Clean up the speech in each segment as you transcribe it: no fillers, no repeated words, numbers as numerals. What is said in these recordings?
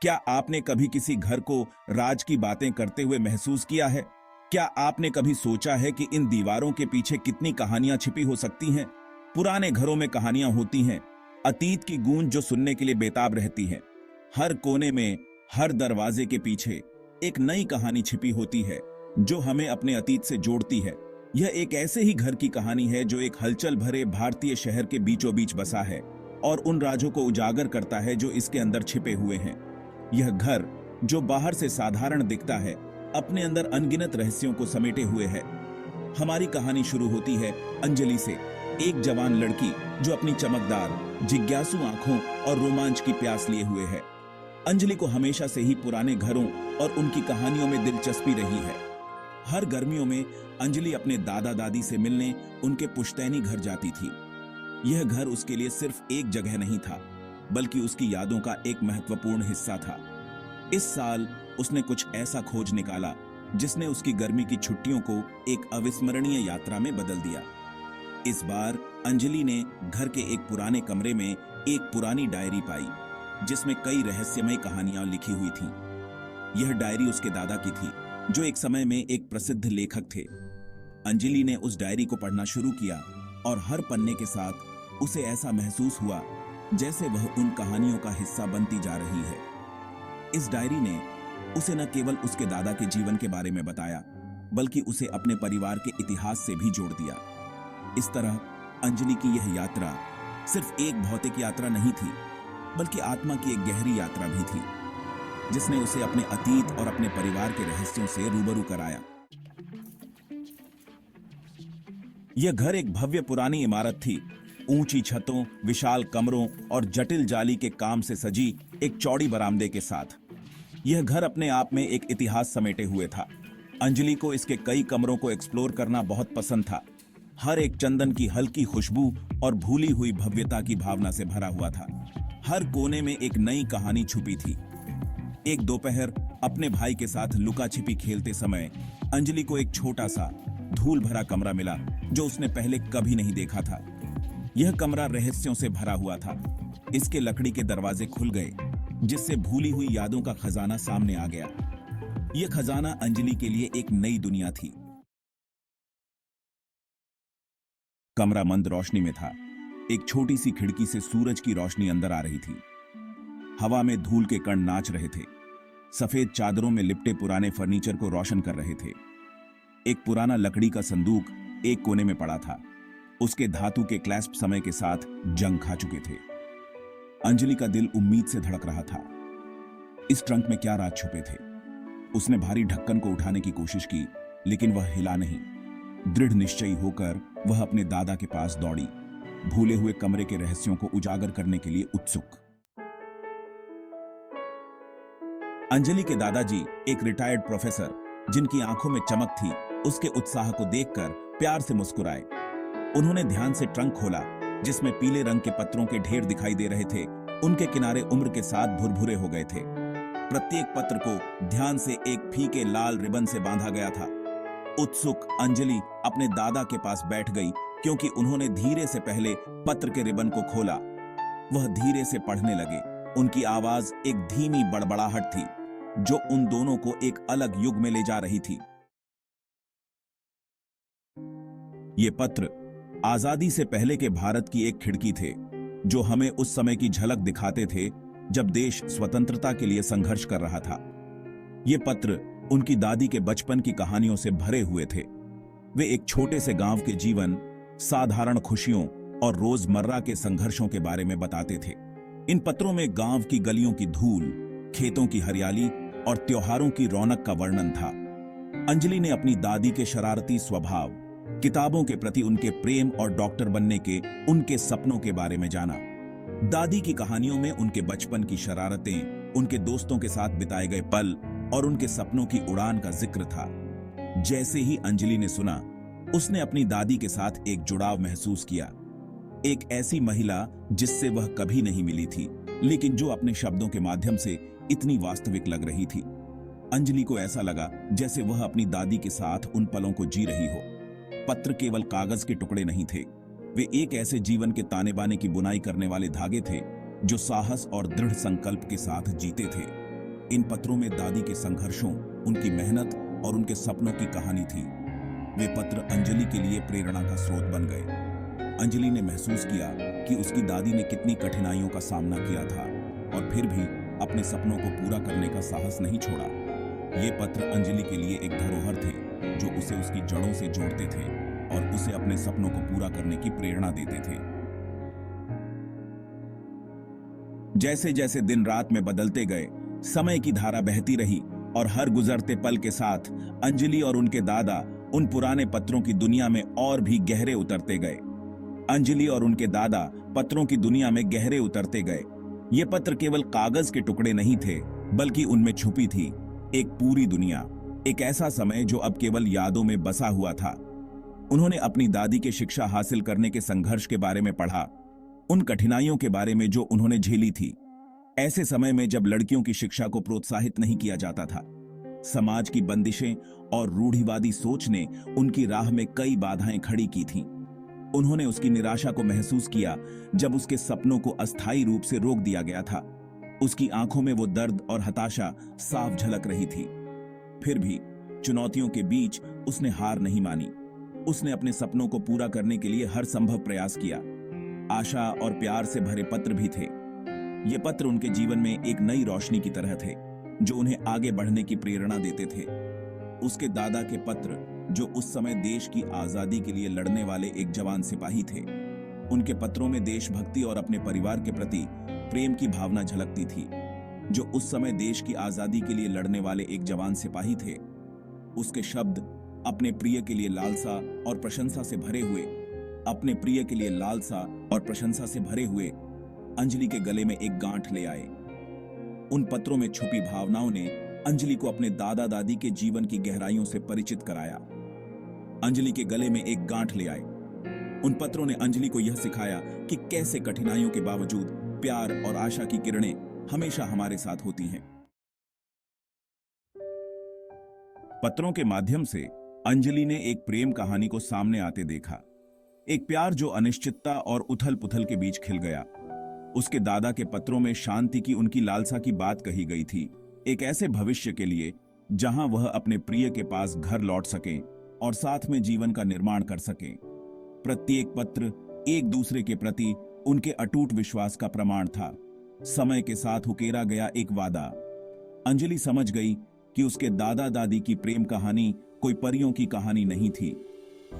क्या आपने कभी किसी घर को राज की बातें करते हुए महसूस किया है? क्या आपने कभी सोचा है कि इन दीवारों के पीछे कितनी कहानियां छिपी हो सकती हैं? पुराने घरों में कहानियां होती हैं, अतीत की गूंज जो सुनने के लिए बेताब रहती है। हर कोने में, हर दरवाजे के पीछे एक नई कहानी छिपी होती है जो हमें अपने अतीत से जोड़ती है। यह एक ऐसे ही घर की कहानी है जो एक हलचल भरे भारतीय शहर के बीचों बीच बसा है और उन राजों को उजागर करता है जो इसके अंदर छिपे हुए हैं। यह घर जो बाहर से साधारण दिखता है, अपने अंदर अनगिनत रहस्यों को समेटे हुए है। हमारी कहानी शुरू होती है अंजलि से, एक जवान लड़की जो अपनी चमकदार, जिज्ञासु आंखों और रोमांच की प्यास लिए हुए है। अंजलि को हमेशा से ही पुराने घरों और उनकी कहानियों में दिलचस्पी रही है। हर गर्मियों में अंजलि अपने दादा दादी से मिलने उनके पुश्तैनी घर जाती थी। यह घर उसके लिए सिर्फ एक जगह नहीं था, बल्कि उसकी यादों का एक महत्वपूर्ण हिस्सा था। इस साल उसने कुछ ऐसा खोज निकाला जिसने उसकी गर्मी की छुट्टियों को एक अविस्मरणीय यात्रा में बदल दिया। इस बार अंजलि ने घर के एक पुराने कमरे में एक पुरानी डायरी पाई जिसमें कई रहस्यमय कहानियां लिखी हुई थीं। यह डायरी उसके दादा की थी जो एक समय में एक प्रसिद्ध लेखक थे। अंजलि ने उस डायरी को पढ़ना शुरू किया और हर पन्ने के साथ उसे ऐसा महसूस हुआ जैसे वह उन कहानियों का हिस्सा बनती जा रही है। इस डायरी ने उसे न केवल उसके दादा के जीवन के बारे में बताया, बल्कि उसे अपने परिवार के इतिहास से भी जोड़ दिया। इस तरह अंजलि की यह यात्रा सिर्फ एक भौतिक यात्रा नहीं थी, बल्कि आत्मा की एक गहरी यात्रा भी थी, जिसने उसे अपने अतीत और अपने परिवार के रहस्यों से रूबरू कराया। यह घर एक भव्य पुरानी इमारत थी, ऊंची छतों, विशाल कमरों और जटिल जाली के काम से सजी एक चौड़ी बरामदे के साथ। यह घर अपने आप में एक इतिहास समेटे हुए था। अंजलि को इसके कई कमरों को एक्सप्लोर करना बहुत पसंद था। हर एक चंदन की हल्की खुशबू और भूली हुई भव्यता की भावना से भरा हुआ था। हर कोने में एक नई कहानी छुपी थी। एक दोपहर अपने भाई के साथ लुका छिपी खेलते समय अंजलि को एक छोटा सा धूल भरा कमरा मिला जो उसने पहले कभी नहीं देखा था। यह कमरा रहस्यों से भरा हुआ था। इसके लकड़ी के दरवाजे खुल गए, जिससे भूली हुई यादों का खजाना सामने आ गया। यह खजाना अंजलि के लिए एक नई दुनिया थी। कमरा मंद रोशनी में था। एक छोटी सी खिड़की से सूरज की रोशनी अंदर आ रही थी। हवा में धूल के कण नाच रहे थे। सफेद चादरों में लिपटे पुराने फर्नीचर को रोशन कर रहे थे। एक पुराना लकड़ी का संदूक एक कोने में पड़ा था। उसके धातु के क्लैस्प समय के साथ जंग खा चुके थे। अंजलि का दिल उम्मीद से धड़क रहा था। इस ट्रंक में क्या राज छुपे थे? उसने भारी ढक्कन को उठाने की कोशिश की, लेकिन वह हिला नहीं। दृढ़ निश्चयी होकर वह अपने दादा के पास दौड़ी, भूले हुए कमरे के रहस्यों को उजागर करने के लिए उत्सुक। अंजलि के दादाजी, एक रिटायर्ड प्रोफेसर जिनकी आंखों में चमक थी, उसके उत्साह को देखकर प्यार से मुस्कुराए। उन्होंने ध्यान से ट्रंक खोला, जिसमें पीले रंग के पत्रों के ढेर दिखाई दे रहे थे। उनके किनारे उम्र के साथ भुरभुरे हो गए थे। प्रत्येक पत्र को ध्यान से एक फीके लाल रिबन से बांधा गया था। उत्सुक अंजलि अपने दादा के पास बैठ गई, क्योंकि उन्होंने धीरे से पहले पत्र के रिबन को खोला। वह धीरे से पढ़ने लगे। उनकी आवाज एक धीमी बड़बड़ाहट थी, जो उन दोनों को एक अलग युग में ले जा रही थी। ये पत्र आजादी से पहले के भारत की एक खिड़की थे, जो हमें उस समय की झलक दिखाते थे जब देश स्वतंत्रता के लिए संघर्ष कर रहा था। ये पत्र उनकी दादी के बचपन की कहानियों से भरे हुए थे। वे एक छोटे से गांव के जीवन, साधारण खुशियों और रोजमर्रा के संघर्षों के बारे में बताते थे। इन पत्रों में गांव की गलियों की धूल, खेतों की हरियाली और त्योहारों की रौनक का वर्णन था। अंजलि ने अपनी दादी के शरारती स्वभाव, किताबों के प्रति उनके प्रेम और डॉक्टर बनने के उनके सपनों के बारे में जाना। दादी की कहानियों में उनके बचपन की शरारतें, उनके दोस्तों के साथ बिताए गए पल और उनके सपनों की उड़ान का जिक्र था। जैसे ही अंजलि ने सुना, उसने अपनी दादी के साथ एक जुड़ाव महसूस किया। एक ऐसी महिला जिससे वह कभी नहीं मिली थी, लेकिन जो अपने शब्दों के माध्यम से इतनी वास्तविक लग रही थी। अंजलि को ऐसा लगा जैसे वह अपनी दादी के साथ उन पलों को जी रही हो। पत्र केवल कागज के टुकड़े नहीं थे, वे एक ऐसे जीवन के ताने बाने की बुनाई करने वाले धागे थे जो साहस और दृढ़ संकल्प के साथ जीते थे। इन पत्रों में दादी के संघर्षों, उनकी मेहनत और उनके सपनों की कहानी थी। वे पत्र अंजलि के लिए प्रेरणा का स्रोत बन गए। अंजलि ने महसूस किया कि उसकी दादी ने कितनी कठिनाइयों का सामना किया था और फिर भी अपने सपनों को पूरा करने का साहस नहीं छोड़ा। ये पत्र अंजलि के लिए एक धरोहर थे जो उसे उसकी जड़ों से जोड़ते थे और उसे अपने सपनों को पूरा करने की प्रेरणा देते थे। जैसे जैसे दिन रात में बदलते गए, समय की धारा बहती रही और हर गुजरते पल के साथ अंजलि और उनके दादा उन पुराने पत्रों की दुनिया में और भी गहरे उतरते गए। अंजलि और उनके दादा पत्रों की दुनिया में गहरे उतरते गए। ये पत्र केवल कागज के टुकड़े नहीं थे, बल्कि उनमें छुपी थी एक पूरी दुनिया, एक ऐसा समय जो अब केवल यादों में बसा हुआ था। उन्होंने अपनी दादी के शिक्षा हासिल करने के संघर्ष के बारे में पढ़ा, उन कठिनाइयों के बारे में जो उन्होंने झेली थी, ऐसे समय में जब लड़कियों की शिक्षा को प्रोत्साहित नहीं किया जाता था। समाज की बंदिशें और रूढ़िवादी सोच ने उनकी राह में कई बाधाएं खड़ी की थीं। उन्होंने उसकी निराशा को महसूस किया जब उसके सपनों को अस्थायी रूप से रोक दिया गया था। उसकी आंखों में वो दर्द और हताशा साफ झलक रही थी। फिर भी चुनौतियों के बीच उसने हार नहीं मानी। उसने अपने सपनों को पूरा करने के लिए हर संभव प्रयास किया। आशा और प्यार से भरे पत्र भी थे। ये पत्र उनके जीवन में एक नई रोशनी की तरह थे जो उन्हें आगे बढ़ने की प्रेरणा देते थे। उसके दादा के पत्र, जो उस समय देश की आजादी के लिए लड़ने वाले एक जवान सिपाही थे, उनके पत्रों में देशभक्ति और अपने परिवार के प्रति प्रेम की भावना झलकती थी। जो उस समय देश की आजादी के लिए लड़ने वाले एक जवान सिपाही थे, उसके शब्द अपने प्रिय के लिए लालसा और प्रशंसा से भरे हुए, अपने प्रिय के लिए लालसा और प्रशंसा से भरे हुए अंजलि के गले में एक गांठ ले आए। उन पत्रों में छुपी भावनाओं ने अंजलि को अपने दादा दादी के जीवन की गहराइयों से परिचित कराया। अंजलि के गले में एक गांठ ले आए। उन पत्रों ने अंजलि को यह सिखाया कि कैसे कठिनाइयों के बावजूद प्यार और आशा की किरणें हमेशा हमारे साथ होती हैं। पत्रों के माध्यम से अंजलि ने एक प्रेम कहानी को सामने आते देखा, एक प्यार जो अनिश्चितता और उथल पुथल के बीच खिल गया। उसके दादा के पत्रों में शांति की उनकी लालसा की बात कही गई थी, एक ऐसे भविष्य के लिए जहां वह अपने प्रिय के पास घर लौट सकें और साथ में जीवन का निर्माण कर सकें। प्रत्येक पत्र एक दूसरे के प्रति उनके अटूट विश्वास का प्रमाण था, समय के साथ उकेरा गया एक वादा। अंजलि समझ गई कि उसके दादा दादी की प्रेम कहानी कोई परियों की कहानी नहीं थी,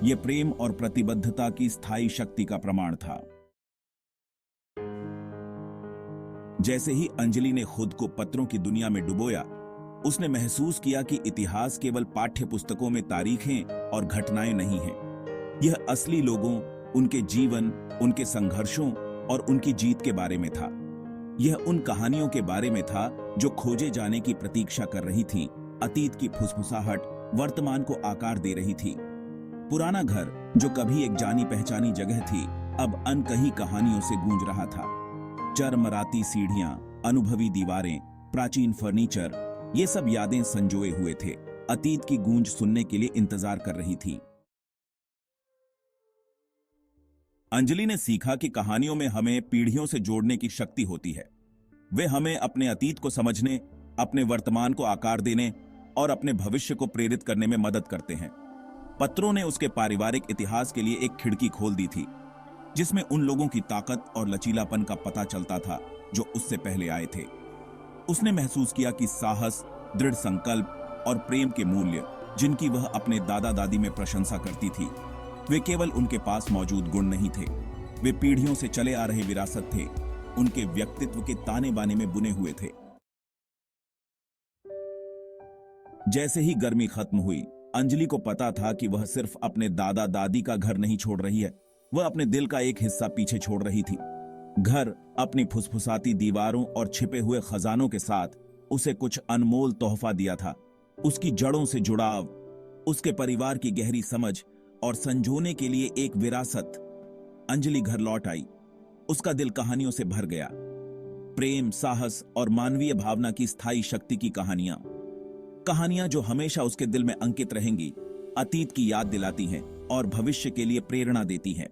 यह प्रेम और प्रतिबद्धता की स्थायी शक्ति का प्रमाण था। जैसे ही अंजलि ने खुद को पत्रों की दुनिया में डुबोया, उसने महसूस किया कि इतिहास केवल पाठ्य पुस्तकों में तारीखें और घटनाएं नहीं हैं। यह असली लोगों, उनके जीवन, उनके संघर्षों और उनकी जीत के बारे में था। यह उन कहानियों के बारे में था जो खोजे जाने की प्रतीक्षा कर रही थीं। अतीत की फुसफुसाहट वर्तमान को आकार दे रही थी। पुराना घर, जो कभी एक जानी पहचानी जगह थी, अब अनकही कहानियों से गूंज रहा था। चरमराती सीढ़ियां, अनुभवी दीवारें, प्राचीन फर्नीचर, ये सब यादें संजोए हुए थे, अतीत की गूंज सुनने के लिए इंतजार कर रही थी। अंजलि ने सीखा कि कहानियों में हमें पीढ़ियों से जोड़ने की शक्ति होती है। वे हमें अपने अतीत को समझने, अपने वर्तमान को आकार देने और अपने भविष्य को प्रेरित करने में मदद करते हैं। पत्रों ने उसके पारिवारिक इतिहास के लिए एक खिड़की खोल दी थी, जिसमें उन लोगों की ताकत और लचीलापन का पता चलता था जो उससे पहले आए थे। उसने महसूस किया कि साहस, दृढ़ संकल्प और प्रेम के मूल्य, जिनकी वह अपने दादा दादी में प्रशंसा करती थी, वे केवल उनके पास मौजूद गुण नहीं थे, वे पीढ़ियों से चले आ रहे विरासत थे, उनके व्यक्तित्व के ताने बाने में बुने हुए थे। जैसे ही गर्मी खत्म हुई, अंजलि को पता था कि वह सिर्फ अपने दादा दादी का घर नहीं छोड़ रही है, वह अपने दिल का एक हिस्सा पीछे छोड़ रही थी। घर अपनी फुसफुसाती दीवारों और छिपे हुए खजानों के साथ उसे कुछ अनमोल तोहफा दिया था। उसकी जड़ों से जुड़ाव, उसके परिवार की गहरी समझ और संजोने के लिए एक विरासत। अंजलि घर लौट आई, उसका दिल कहानियों से भर गया। प्रेम, साहस और मानवीय भावना की स्थायी शक्ति की कहानियां जो हमेशा उसके दिल में अंकित रहेंगी, अतीत की याद दिलाती हैं और भविष्य के लिए प्रेरणा देती हैं।